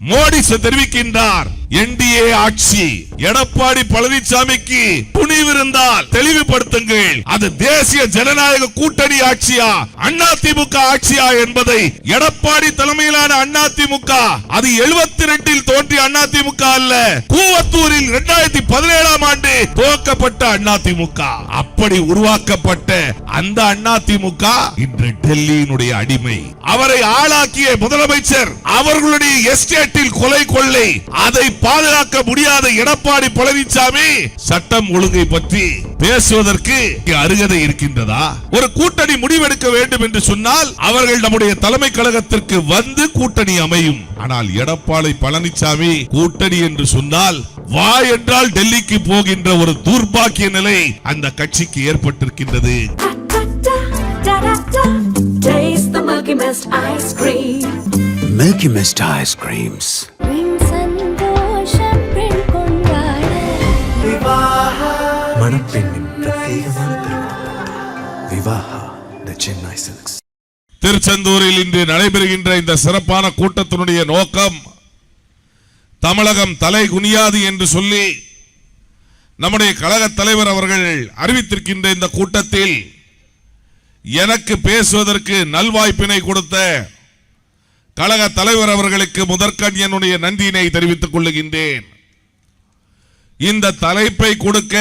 மோடி தெரிவிக்கின்றார், என்டிஏ ஆட்சி எடப்பாடி பழனிசாமிக்கு துணிவிருந்தால் தெளிவுபடுத்துங்கள், அது தேசிய ஜனநாயக கூட்டணி ஆட்சியா அதிமுக ஆட்சியா என்பதை. எடப்பாடி தலைமையிலான அதிமுக அது 72 தோன்றிய அதிமுக அல்ல, கூவத்தூரில் 2017 ஆண்டு துவக்கப்பட்ட அதிமுக. அப்படி உருவாக்கப்பட்ட அந்த அதிமுக இன்று டெல்லியினுடைய அடிமை. அவரை ஆளாக்கிய முதலமைச்சர் அவர்களுடைய எஸ்டேட்டில் கொலை கொள்ளை, அதை பாதுகாக்க முடியாத எடப்பாடி பழனிசாமி சட்டம் ஒழுங்கை பற்றி பேசுவதற்கு அருகதை இருக்கின்றதா? ஒரு கூட்டணி முடிவெடுக்க வேண்டும் என்று சொன்னால் அவர்கள் நம்முடைய தலைமை கழகத்திற்கு வந்து கூட்டணி அமையும். ஆனால் எடப்பாடி பழனிசாமி கூட்டணி என்று சொன்னால் வா என்றால் டெல்லிக்கு போகின்ற ஒரு துர்பாக்கிய நிலை அந்த கட்சிக்கு ஏற்பட்டிருக்கின்றது. Milky Mist ice creams. மணப்பெண்ணின் பிரத்யேகமான திருமணம் விவாஹா தி சென்னை சில்க்ஸ். திருச்செந்தூரில் இன்று நடைபெறுகின்ற இந்த சிறப்பான கூட்டத்தினுடைய நோக்கம், தமிழகம் தலை குனியாது என்று சொல்லி நம்முடைய கழக தலைவர் அவர்கள் அறிவித்திருக்கின்ற இந்த கூட்டத்தில் எனக்கு பேசுவதற்கு நல்வாய்ப்பினை கொடுத்த கழக தலைவர் அவர்களுக்கு முதற்கண் என்னுடைய நன்றியினை தெரிவித்துக் கொள்ளுகின்றேன். இந்த தலைப்பை கொடுக்க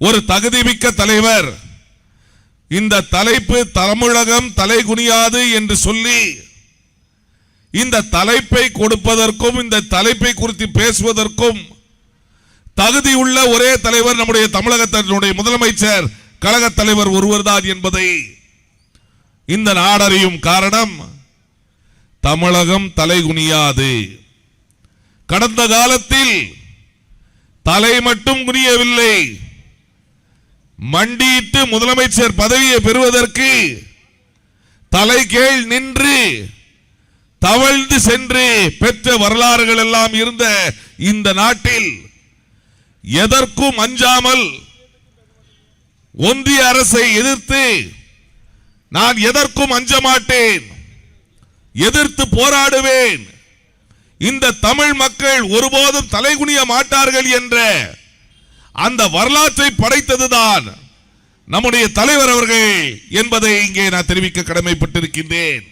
ஒரு தகுதிமிக்க தலைவர், இந்த தலைப்பு தமிழகம் தலை குனியாது என்று சொல்லி இந்த தலைப்பை கொடுப்பதற்கும் இந்த தலைப்பை குறித்து பேசுவதற்கும் தகுதியுள்ள ஒரே தலைவர் நம்முடைய தமிழகத்தினுடைய முதலமைச்சர் கழக தலைவர் ஒருவர்தான் என்பதை இந்த நாடறியும். காரணம், தமிழகம் தலை குனியாது. கடந்த காலத்தில் தலை மட்டும் குனியவில்லை, மண்டியிட்டு முதலமைச்சர் பதவியை பெறுவதற்கு தலை கீழ் நின்று தவழ்ந்து சென்று பெற்ற வரலாறுகள் எல்லாம் இருந்த இந்த நாட்டில் எதற்கும் அஞ்சாமல் ஒன்றிய அரசை எதிர்த்து நான் எதற்கும் அஞ்ச மாட்டேன், எதிர்த்து போராடுவேன், இந்த தமிழ் மக்கள் ஒருபோதும் தலைகுனிய மாட்டார்கள் என்ற அந்த வரலாற்றை படைத்ததுதான் நம்முடைய தலைவர் அவர்கள் என்பதை இங்கே நான் தெரிவிக்க கடமைப்பட்டிருக்கின்றேன்.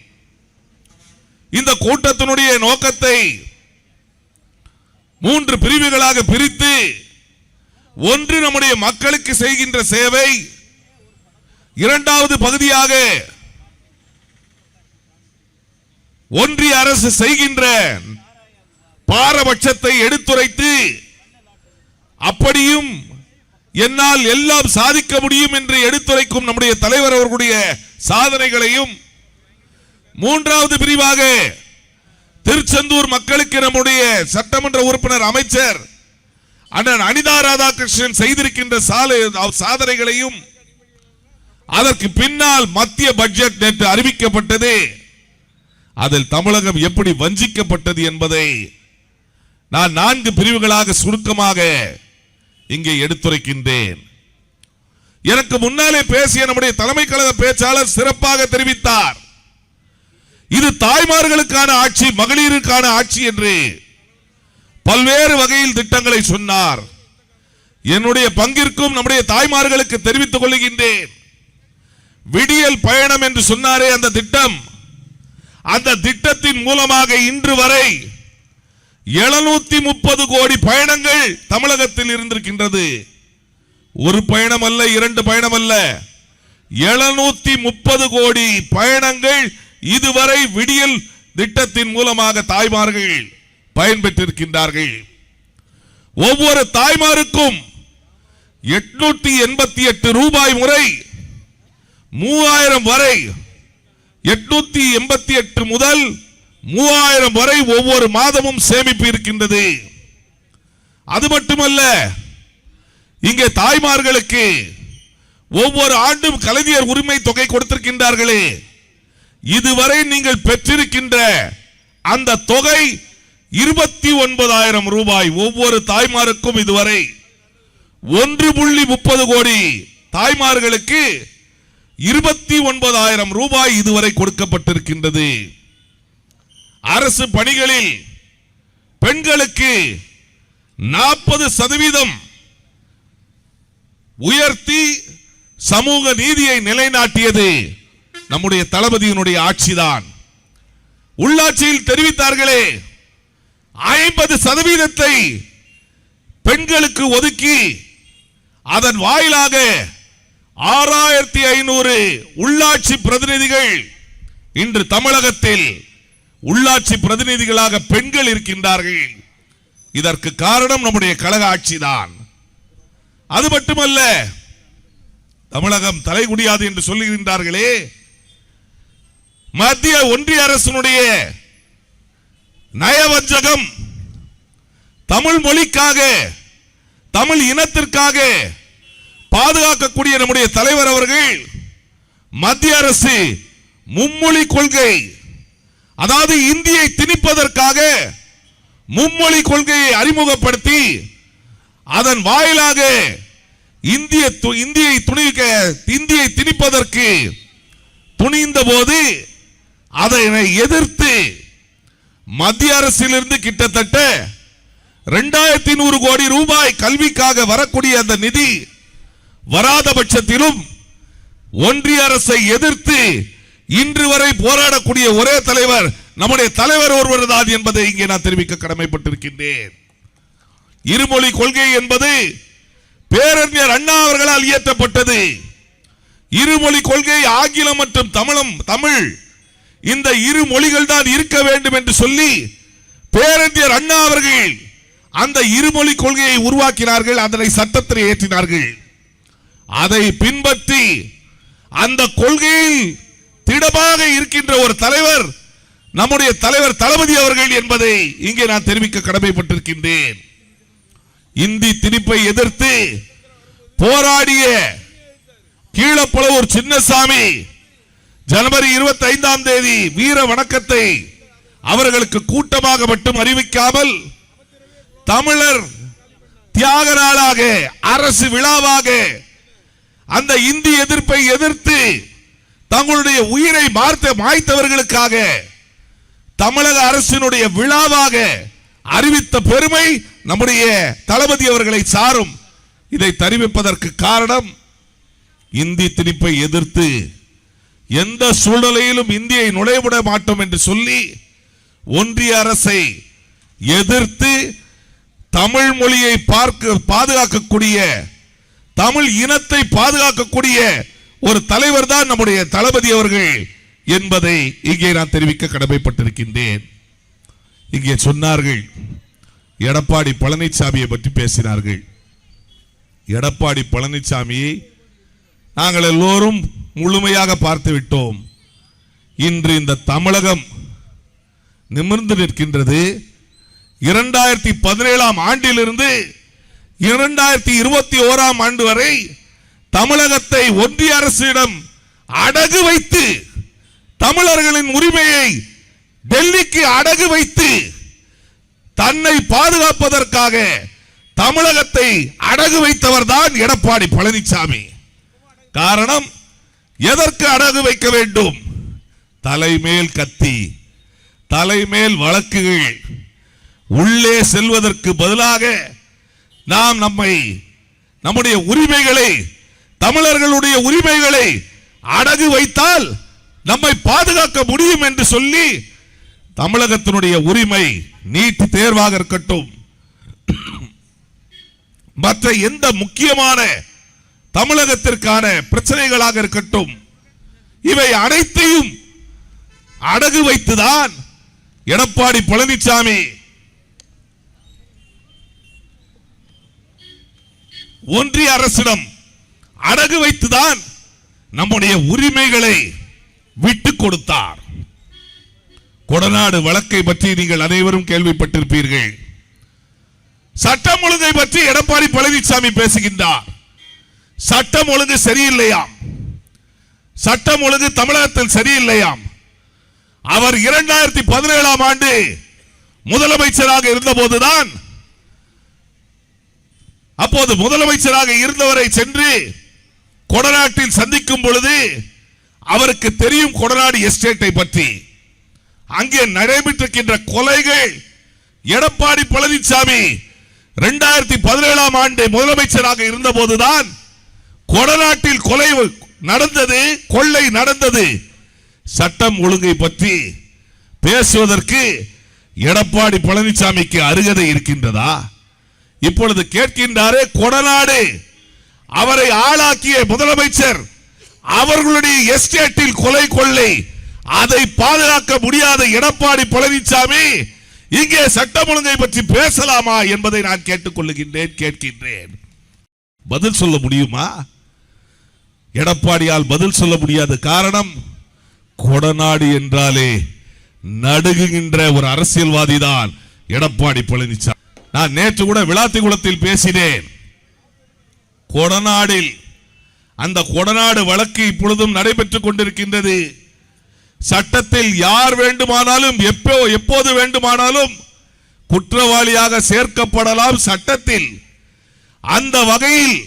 இந்த கூட்டத்தினுடைய நோக்கத்தை 3 பிரிவுகளாக பிரித்து, ஒன்று நம்முடைய மக்களுக்கு செய்கின்ற சேவை, இரண்டாவது பகுதியாக ஒன்றிய அரசு செய்கின்ற பாரபட்சத்தை எடுத்துரைத்து, அப்படியும் என்னால் எல்லாம் சாதிக்க முடியும் என்று எடுத்துரைக்கும் நம்முடைய தலைவர் அவர்களுடைய சாதனைகளையும், மூன்றாவது பிரிவாக திருச்செந்தூர் மக்களுக்கு நம்முடைய சட்டமன்ற உறுப்பினர் அமைச்சர் அண்ணன் அனிதா ராதாகிருஷ்ணன் செய்திருக்கின்ற சாதனைகளையும், அதற்கு பின்னால் மத்திய பட்ஜெட் நேற்று அறிவிக்கப்பட்டது, அதில் தமிழகம் எப்படி வஞ்சிக்கப்பட்டது என்பதை நான் 4 பிரிவுகளாக சுருக்கமாக இங்கே எடுத்துரைக்கின்றேன். எனக்கு முன்னாலே பேசிய நம்முடைய தலைமை கழக பேச்சாளர் சிறப்பாக தெரிவித்தார், இது தாய்மார்களுக்கான ஆட்சி, மகளிருக்கான ஆட்சி என்று பல்வேறு வகையில் திட்டங்களை சொன்னார். என்னுடைய பங்கிற்கும் நம்முடைய தாய்மார்களுக்கு தெரிவித்துக் கொள்கின்றேன். விடியல் பயணம் என்று சொன்னாரே அந்த திட்டம், அந்த திட்டத்தின் மூலமாக இன்று வரை 730 கோடி பயணங்கள் தமிழகத்தில் இருந்திருக்கின்றது. ஒரு பயணம் அல்ல, 2 பயணம் அல்ல, 730 கோடி பயணங்கள் இதுவரை விடியல் திட்டத்தின் மூலமாக தாய்மார்கள் பயன்பெற்றிருக்கின்றார்கள். ஒவ்வொரு தாய்மாருக்கும் 888 ரூபாய் முறை 3000 வரை, 888 முதல் 3000 வரை ஒவ்வொரு மாதமும் சேமிப்பு இருக்கின்றது. அது மட்டுமல்ல, இங்கே தாய்மார்களுக்கு ஒவ்வொரு ஆண்டும் கலைஞர் உரிமை தொகை கொடுத்திருக்கின்றார்களே, இதுவரை நீங்கள் பெற்றிருக்கின்ற அந்த தொகை 29,000 ரூபாய். ஒவ்வொரு தாய்மாருக்கும் இதுவரை 1.30 கோடி தாய்மார்களுக்கு 29,000 ரூபாய் இதுவரை கொடுக்கப்பட்டிருக்கின்றது. அரசு பணிகளில் பெண்களுக்கு 40% உயர்த்தி சமூக நீதியை நிலைநாட்டியது நம்முடைய தளபதியினுடைய ஆட்சிதான். உள்ளாட்சியில் தெரிவித்தார்களே 50% பெண்களுக்கு ஒதுக்கி அதன் வாயிலாக 6500 உள்ளாட்சி பிரதிநிதிகள் இன்று தமிழகத்தில் உள்ளாட்சி பிரதிநிதிகளாக பெண்கள் இருக்கின்றார்கள். இதற்கு காரணம் நம்முடைய கழக ஆட்சிதான். அது மட்டுமல்ல, தமிழகம் தலைகுடியாது என்று சொல்லுகின்றார்களே, மத்திய ஒன்றிய அரசினுடைய நயவஞ்சகம், தமிழ் மொழிக்காக தமிழ் இனத்திற்காக பாதுகாக்கக்கூடிய நம்முடைய தலைவர் அவர்கள் மத்திய அரசு மும்மொழி கொள்கை, அதாவது இந்தியை திணிப்பதற்காக மும்மொழி கொள்கையை அறிமுகப்படுத்தி அதன் வாயிலாக இந்தியை திணிப்பதற்கு துணிந்த போது அதனை எதிர்த்து மத்திய அரசிலிருந்து கிட்டத்தட்ட 2100 கோடி ரூபாய் கல்விக்காக வரக்கூடிய அந்த நிதி வராத பட்சத்திலும் ஒன்றிய அரசை எதிர்த்து இன்று வரை போராடக்கூடிய ஒரே தலைவர் நம்முடைய தலைவர் ஒருவர் தான் என்பதை இங்கே நான் தெரிவிக்க கடமைப்பட்டிருக்கின்றேன். இருமொழி கொள்கை என்பது பேரறிஞர் அண்ணா அவர்களால் இயற்றப்பட்டது. இருமொழி கொள்கை ஆங்கிலம் மற்றும் தமிழ் இந்த இரு மொழிகள் தான் இருக்க வேண்டும் என்று சொல்லி பேரறிஞர் அண்ணா அவர்கள் அந்த இருமொழி கொள்கையை உருவாக்கினார்கள், அதனை சட்டத்தில் ஏற்றினார்கள். அதை பின்பற்றி அந்த கொள்கையில் திடமாக இருக்கின்ற ஒரு தலைவர் நம்முடைய தலைவர் தளபதி அவர்கள் என்பதை இங்கே நான் தெரிவிக்க கடமைப்பட்டிருக்கின்றேன். இந்தி திணிப்பை எதிர்த்து போராடிய கீழப்பழவூர் சின்னசாமி ஜனவரி 25ஆம் தேதி வீர வணக்கத்தை அவர்களுக்கு கூட்டமாக மட்டும் அறிவிக்காமல் தமிழர் தியாக நாளாக அரசு விழாவாக அந்த இந்தி எதிர்ப்பை எதிர்த்து தங்களுடைய உயிரை மாய்த்தவர்களுக்காக தமிழக அரசினுடைய விழாவாக அறிவித்த பெருமை நம்முடைய தளபதி அவர்களை சாரும். இதை தெரிவிப்பதற்கு காரணம், இந்தி திணிப்பை எதிர்த்து எந்த சூழ்நிலையிலும் இந்தியை நுழைவிட மாட்டோம் என்று சொல்லி ஒன்றிய அரசை எதிர்த்து தமிழ் மொழியை பாதுகாக்கக்கூடிய தமிழ் இனத்தை பாதுகாக்கக்கூடிய ஒரு தலைவர் தான் நம்முடைய தளபதி அவர்கள் என்பதை இங்கே நான் தெரிவிக்க கடமைப்பட்டிருக்கின்றேன். இங்கே சொன்னார்கள், எடப்பாடி பழனிசாமியை பற்றி பேசினார்கள். எடப்பாடி பழனிசாமியை நாங்கள் எல்லோரும் முழுமையாக பார்த்து விட்டோம். இன்று இந்த தமிழகம் நிமிர்ந்து நிற்கின்றது. 2017ஆம் ஆண்டிலிருந்து 2021ஆம் ஆண்டு வரை தமிழகத்தை ஒன்றிய அரசிடம் அடகு வைத்து தமிழர்களின் உரிமையை டெல்லிக்கு அடகு வைத்து தன்னை பாதுகாப்பதற்காக தமிழகத்தை அடகு வைத்தவர் தான் எடப்பாடி பழனிசாமி. காரணம், எதற்கு அடகு வைக்க வேண்டும்? தலைமேல் கத்தி, தலைமேல் வழக்குகள். உள்ளே செல்வதற்கு பதிலாக நாம் நம்முடைய உரிமைகளை, தமிழர்களுடைய உரிமைகளை அடகு வைத்தால் நம்மை பாதுகாக்க முடியும் என்று சொல்லி தமிழகத்தினுடைய உரிமை நீட் தேர்வாக இருக்கட்டும், மற்ற எந்த முக்கியமான தமிழகத்திற்கான பிரச்சனைகளாக இருக்கட்டும், இவை அனைத்தையும் அடகு வைத்துதான் எடப்பாடி பழனிசாமி ஒன்றிய அரசிடம் அடகு வைத்துதான் நம்முடைய உரிமைகளை விட்டுக் கொடுத்தார். கொடநாடு வழக்கை பற்றி நீங்கள் அனைவரும் கேள்விப்பட்டிருப்பீர்கள். சட்டம் ஒழுங்கை பற்றி எடப்பாடி பழனிசாமி பேசுகின்றார். சட்டம் ஒழுங்கு சரியில்லையாம், சட்டம் ஒழுங்கு தமிழகத்தில் சரியில்லையாம். அவர் 2017ஆம் ஆண்டு முதலமைச்சராக இருந்தபோதுதான், அப்போது முதலமைச்சராக இருந்தவரை சென்று கொடநாட்டில் சந்திக்கும் பொழுது அவருக்கு தெரியும் கொடநாடு எஸ்டேட்டை பற்றி. அங்கே நடைபெற்றிருக்கின்ற கொலைகள் எடப்பாடி பழனிசாமி 2017 ஆண்டு முதலமைச்சராக இருந்த போதுதான் கொடநாட்டில் கொலை நடந்தது, கொள்ளை நடந்தது. சட்டம் ஒழுங்கை பற்றி பேசுவதற்கு எடப்பாடி பழனிசாமிக்கு அருகதை இருக்கின்றதா? இப்பொழுது கேட்கின்றாரே, கொடநாடு அவரை ஆளாக்கிய முதலமைச்சர் அவர்களுடைய எஸ்டேட்டில் கொலை கொள்ளை, அதை பாதுகாக்க முடியாத எடப்பாடி பழனிசாமி இங்கே சட்டம் ஒழுங்கை பற்றி பேசலாமா என்பதை நான் கேட்கின்றேன். பதில் சொல்ல முடியுமா? எடப்பாடியால் பதில் சொல்ல முடியாத காரணம், கொடநாடு என்றாலே நடுங்குகின்ற ஒரு அரசியல்வாதி தான் எடப்பாடி பழனிசாமி. நான் நேற்று கூட விளாத்திகுளத்தில் பேசினேன். கொடநாடில் அந்த கொடநாடு வழக்கு இப்பொழுதும் நடைபெற்றுக் கொண்டிருக்கின்றது. சட்டத்தில் யார் வேண்டுமானாலும் எப்போது வேண்டுமானாலும் குற்றவாளியாக சேர்க்கப்படலாம் சட்டத்தில். அந்த வகையில்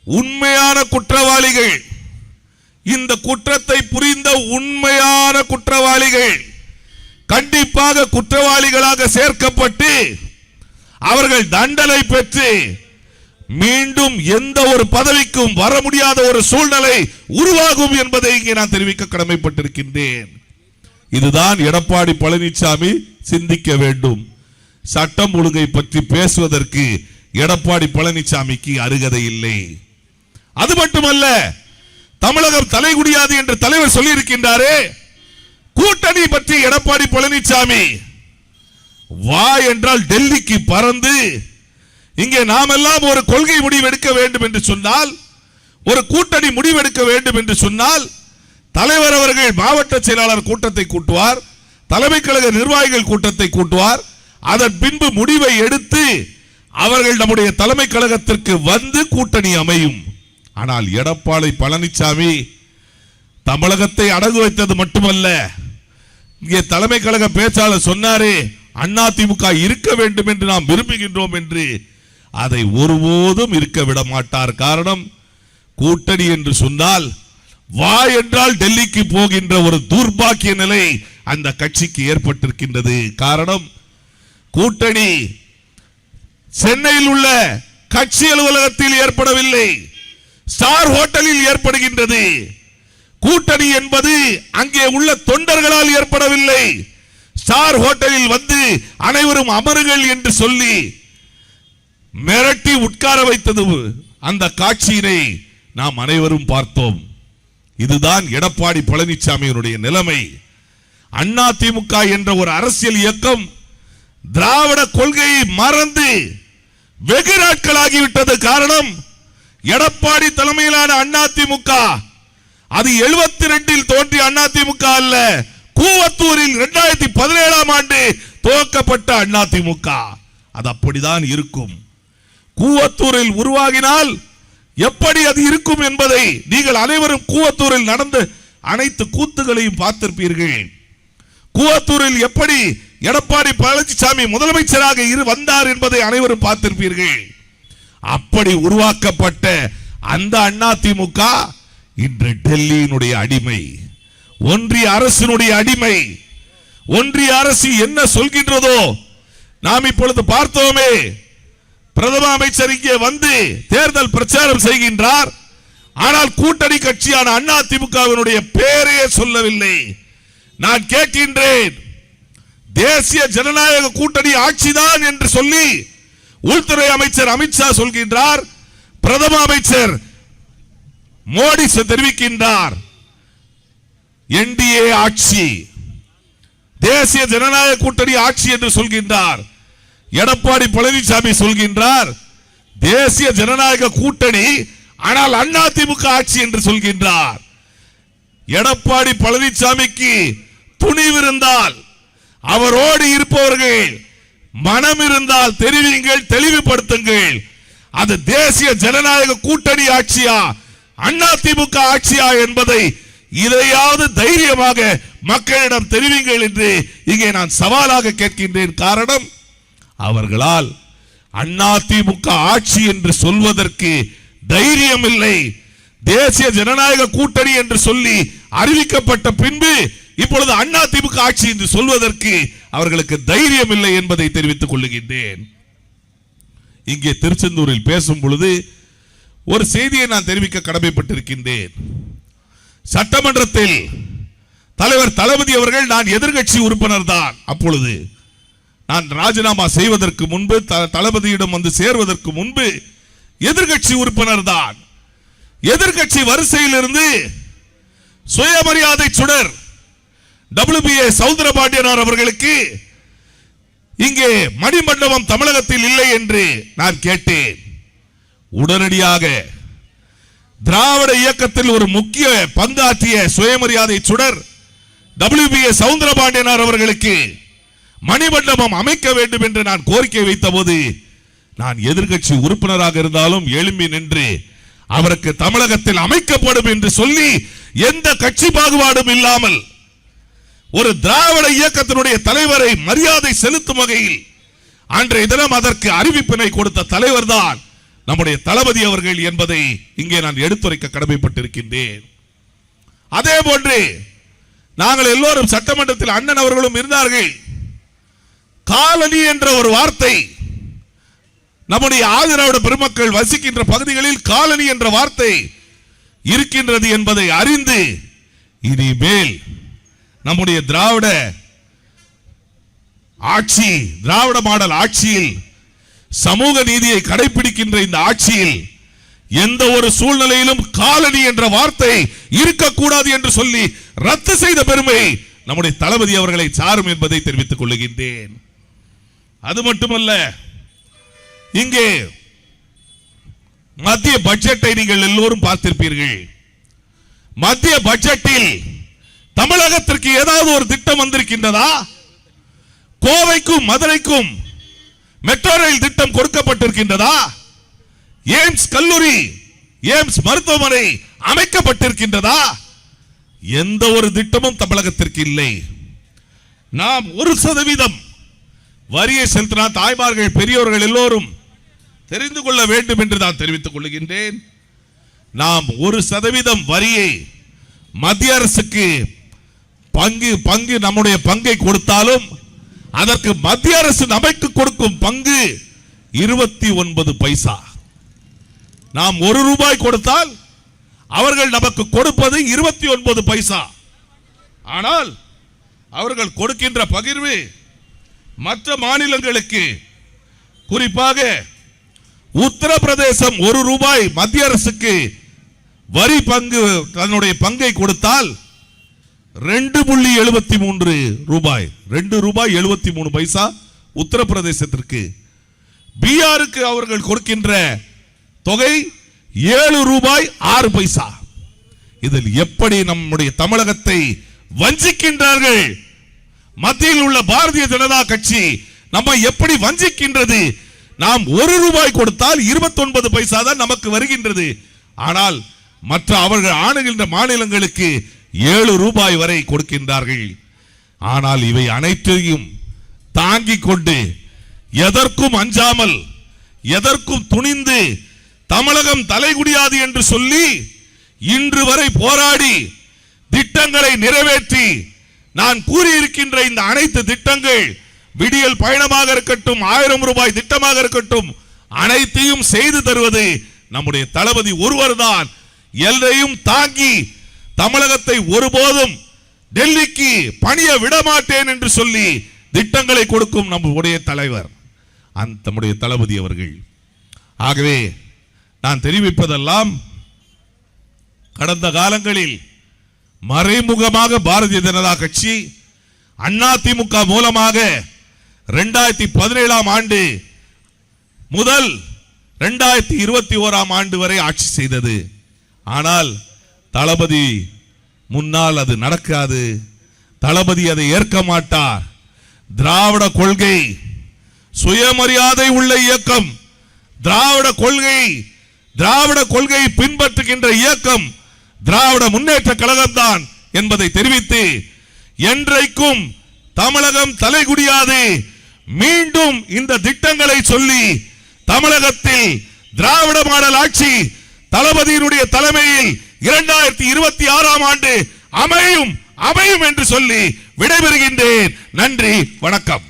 உண்மையான குற்றவாளிகள், இந்த குற்றத்தை புரிந்த உண்மையான குற்றவாளிகள் கண்டிப்பாக குற்றவாளிகளாக சேர்க்கப்பட்டு அவர்கள் தண்டனை பெற்று மீண்டும் எந்த ஒரு பதவிக்கும் வர முடியாத ஒரு சூழ்நிலை உருவாகும் என்பதை இங்கே நான் தெரிவிக்க கடமைப்பட்டிருக்கின்றேன். இதுதான் எடப்பாடி பழனிசாமி சிந்திக்க வேண்டும். சட்டம் ஒழுங்கை பற்றி பேசுவதற்கு எடப்பாடி பழனிசாமிக்கு அருகதை இல்லை. அது மட்டுமல்ல, தமிழகம் தலைகுடியாது என்று தலைவர் சொல்லி இருக்கின்றாரே, கூட்டணி பற்றி எடப்பாடி பழனிசாமி வா என்றால் டெல்லிக்கு பறந்து இங்கே நாமெல்லாம் ஒரு கொள்கை முடிவு எடுக்க வேண்டும் என்று சொன்னால், ஒரு கூட்டணி முடிவெடுக்க வேண்டும் என்று சொன்னால், தலைவர் அவர்கள் மாவட்ட செயலாளர் கூட்டத்தை கூட்டுவார், தலைமை கழக நிர்வாகிகள் கூட்டத்தை கூட்டுவார், அதன் பின்பு முடிவை எடுத்து அவர்கள் நம்முடைய தலைமை கழகத்திற்கு வந்து கூட்டணி அமையும். ஆனால் எடப்பாடி பழனிசாமி தமிழகத்தை அடகு வைத்தது மட்டுமல்ல, இங்கே தலைமை கழக பேச்சாளர் சொன்னாரே, அதிமுக இருக்க வேண்டும் என்று நாம் விரும்புகின்றோம் என்று, அதை ஒருபோதும் இருக்க விட மாட்டார். காரணம், கூட்டணி என்று சொன்னால் வா என்றால் டெல்லிக்கு போகின்ற ஒரு துர்பாக்கிய நிலை அந்த கட்சிக்கு ஏற்பட்டிருக்கின்றது. காரணம், கூட்டணி சென்னையில் உள்ள கட்சி அலுவலகத்தில் ஏற்படவில்லை, ஸ்டார் ஹோட்டலில் ஏற்படுகின்றது. கூட்டணி என்பது அங்கே உள்ள தொண்டர்களால் ஏற்படவில்லை, ஸ்டார் ஹோட்டலில் வந்து அனைவரும் அமருங்கள் என்று சொல்லி மிரட்டி உட்கார வைத்தது. அந்த காட்சியினை நாம் அனைவரும் பார்த்தோம். இதுதான் எடப்பாடி பழனிசாமியினுடைய நிலைமை. அதிமுக என்ற ஒரு அரசியல் இயக்கம் திராவிட கொள்கையை மறந்து வெகு நாட்கள் ஆகிவிட்டது. காரணம், எடப்பாடி தலைமையிலான அதிமுக அது 72 தோன்றிய அதிமுக அல்ல, கூவத்தூரில் 2017 ஆண்டு துவக்கப்பட்ட அதிமுக. அது அப்படிதான் இருக்கும். கூவத்தூரில் உருவாகினால் எப்படி அது இருக்கும் என்பதை நீங்கள் அனைவரும் கூவத்தூரில் நடந்த அனைத்து கூத்துகளையும் பார்த்திருப்பீர்கள். கூவத்தூரில் எப்படி எடப்பாடி பழனிசாமி முதலமைச்சராக வந்தார் என்பதை அனைவரும் பார்த்திருப்பீர்கள். அப்படி உருவாக்கப்பட்ட அந்த அதிமுக இன்று டெல்லியினுடைய அடிமை, ஒன்றிய அரசினுடைய அடிமை. ஒன்றிய அரசு என்ன சொல்கின்றதோ நாம் இப்பொழுது பார்த்தோமே. பிரதம அமைச்சர் இங்கே வந்து தேர்தல் பிரச்சாரம் செய்கின்றார். ஆனால் கூட்டணி கட்சியான அதிமுகவினுடைய பெயரே சொல்லவில்லை. நான் கேட்கின்றேன், தேசிய ஜனநாயக கூட்டணி ஆட்சிதான் என்று சொல்லி உள்துறை அமைச்சர் அமித்ஷா சொல்கின்றார், பிரதம அமைச்சர் மோடி தெரிவிக்கின்றார் என்டிஏ ஆட்சி, தேசிய ஜனநாயக கூட்டணி ஆட்சி என்று சொல்கின்றார். எடப்பாடி பழனிசாமி சொல்கின்றார் தேசிய ஜனநாயக கூட்டணி, ஆனால் அதிமுக ஆட்சி என்று சொல்கின்றார். எடப்பாடி பழனிசாமிக்கு துணிவிருந்தால், அவரோடு இருப்பவர்கள் மனம் இருந்தால் தெரிவிங்கள், தெளிவுபடுத்துங்கள். அது தேசிய ஜனநாயக கூட்டணி ஆட்சியா அதிமுக ஆட்சியா என்பதை இதையாவது தைரியமாக மக்களிடம் தெரிவிங்கள் என்று இங்கே நான் சவாலாக கேட்கின்றேன். காரணம், அவர்களால் அதிமுக ஆட்சி என்று சொல்வதற்கு தைரியம் இல்லை. தேசிய ஜனநாயக கூட்டணி என்று சொல்லி அறிவிக்கப்பட்ட பின்பு இப்பொழுது அண்ணா திமுக ஆட்சி என்று சொல்வதற்கு அவர்களுக்கு தைரியம் இல்லை என்பதை தெரிவித்துக் கொள்ளுகின்றேன். இங்கே திருச்செந்தூரில் பேசும் பொழுது ஒரு செய்தியை நான் தெரிவிக்க கடமைப்பட்டிருக்கின்றேன். சட்டமன்றத்தில் தலைவர் தளபதி அவர்கள் நான் எதிர்க்கட்சி உறுப்பினர் தான், அப்பொழுது நான் ராஜினாமா செய்வதற்கு முன்பு தளபதியிடம் வந்து சேர்வதற்கு முன்பு எதிர்க்கட்சி உறுப்பினர் தான். எதிர்க்கட்சி வரிசையில் இருந்து சுயமரியாதை சுடர் WBA சௌந்தரபாண்டியனார் அவர்களுக்கு இங்கே மணிமண்டபம் தமிழகத்தில் இல்லை என்று நான் கேட்டேன். உடனடியாக திராவிட இயக்கத்தில் ஒரு முக்கிய பங்காற்றிய சுயமரியாதை சுடர் WBA சௌந்தரபாண்டியனார் அவர்களுக்கு மணிமண்டபம் அமைக்க வேண்டும் என்று நான் கோரிக்கை வைத்த போது நான் எதிர்க்கட்சி உறுப்பினராக இருந்தாலும் எழும்பி நின்று அவருக்கு தமிழகத்தில் அமைக்கப்படும் என்று சொல்லி எந்த கட்சி பாகுபாடும் இல்லாமல் ஒரு திராவிட இயக்கத்தினுடைய தலைவரை மரியாதை செலுத்தும் வகையில் அன்றைய தினம் அதற்கு அறிவிப்பினை கொடுத்த தலைவர் தான் நம்முடைய தளபதி அவர்கள் என்பதை இங்கே நான் எடுத்துரைக்க கடமைப்பட்டிருக்கின்றேன். அதே போன்று நாங்கள் எல்லோரும் சட்டமன்றத்தில் அண்ணன் அவர்களும் இருந்தார்கள். காலனி என்ற ஒரு வார்த்தை நம்முடைய ஆதிராவிட பெருமக்கள் வசிக்கின்ற பகுதிகளில் காலனி என்ற வார்த்தை இருக்கின்றது என்பதை அறிந்து இனிமேல் நம்முடைய திராவிட ஆட்சி, திராவிட மாடல் ஆட்சியில் சமூக நீதியை கடைபிடிக்கின்ற இந்த ஆட்சியில் எந்த ஒரு சூழ்நிலையிலும் காலனி என்ற வார்த்தை இருக்கக்கூடாது என்று சொல்லி ரத்து செய்த பெருமை நம்முடைய தளபதி அவர்களை சாரும் என்பதை தெரிவித்துக் கொள்ளுகின்றேன். அது மட்டுமல்ல, இங்கே மத்திய பட்ஜெட்டை நீங்கள் எல்லோரும் பார்த்திருப்பீர்கள். மத்திய பட்ஜெட்டில் தமிழகத்திற்கு ஏதாவது ஒரு திட்டம் வந்திருக்கின்றதா? கோவைக்கும் மதுரைக்கும் மெட்ரோ ரயில் திட்டம் கொடுக்கப்பட்டிருக்கின்றதா? எய்ம்ஸ் கல்லூரி, எய்ம்ஸ் மருத்துவமனை அமைக்கப்பட்டிருக்கின்றதா? எந்த ஒரு திட்டமும் தமிழகத்திற்கு இல்லை. நாம் 1% வரியை செலுத்தினா தாய்மார்கள் பெரியோர்கள் எல்லோரும் தெரிந்து கொள்ள வேண்டும் என்று நான் தெரிவித்துக் கொள்கின்றேன். நாம் 1% வரியை மத்திய அரசுக்கு பங்கு நம்முடைய பங்கை கொடுத்தாலும் அதற்கு மத்திய அரசு நமக்கு கொடுக்கும் பங்கு 29 பைசா. நாம் 1 ரூபாய் கொடுத்தால் அவர்கள் நமக்கு கொடுப்பது 29 பைசா. ஆனால் அவர்கள் கொடுக்கின்ற பகிர்வு மற்ற மாநிலங்களுக்கு, குறிப்பாக உத்தரப்பிரதேசம் 1 ரூபாய் மத்திய அரசுக்கு வரி பங்கு தன்னுடைய பங்கை கொடுத்தால் 2.73 ரூபாய், 2 ரூபாய் 73 பைசா உத்தரப்பிரதேசத்திற்கு. பீகாருக்கு அவர்கள் கொடுக்கின்ற தொகை 7 ரூபாய் 6 பைசா. இதில் எப்படி நம்முடைய தமிழகத்தை வஞ்சிக்கின்றார்கள்? மத்தியில் உள்ள பாரதிய ஜனதா கட்சி நம்ம எப்படி வஞ்சிக்கின்றது? நாம் 1 ரூபாய் கொடுத்தால் 29 பைசா தான் நமக்கு வருகின்றது. ஆனால் மற்ற அவர்கள் ஆளுகின்ற மாநிலங்களுக்கு 7 ரூபாய் வரை கொடுக்கின்றார்கள். ஆனால் இவை அனைத்தையும் தாங்கிக் கொண்டு எதற்கும் அஞ்சாமல், எதற்கும் துணிந்து தமிழகம் தலைகுடியாது என்று சொல்லி இன்று வரை போராடி திட்டங்களை நிறைவேற்றி நான் கூறியிருக்கின்ற இந்த அனைத்து திட்டங்கள், விடியல் பயணமாக இருக்கட்டும், 1000 ரூபாய் திட்டமாக இருக்கட்டும், அனைத்தையும் செய்து தருவது நம்முடைய தளபதி ஒருவர்தான். எல்லையும் தாங்கி தமிழகத்தை ஒருபோதும் டெல்லிக்கு பணிய விடமாட்டேன் என்று சொல்லி திட்டங்களை கொடுக்கும் நம்முடைய தலைவர் நம்முடைய தளபதி அவர்கள். ஆகவே நான் தெரிவிப்பதெல்லாம், கடந்த காலங்களில் மறைமுகமாக பாரதிய ஜனதா கட்சி அதிமுக மூலமாக 2017 ஆண்டு முதல் 2021 ஆண்டு வரை ஆட்சி செய்தது. ஆனால் தளபதி முன்னால் அது நடக்காது. தளபதி அதை ஏற்க மாட்டார். திராவிட கொள்கை, சுயமரியாதை உள்ள இயக்கம், திராவிட கொள்கை பின்பற்றுகின்ற இயக்கம் திராவிட முன்னேற்ற கழகம் தான் என்பதை தெரிவித்து, என்றைக்கும் தமிழகம் தலைகுடியாது. மீண்டும் இந்த திட்டங்களை சொல்லி தமிழகத்தில் திராவிட மாடல் ஆட்சி தளபதியினுடைய தலைமையில் 2026 ஆண்டு அமையும். அமையும் என்று சொல்லி விடைபெறுகின்றேன். நன்றி, வணக்கம்.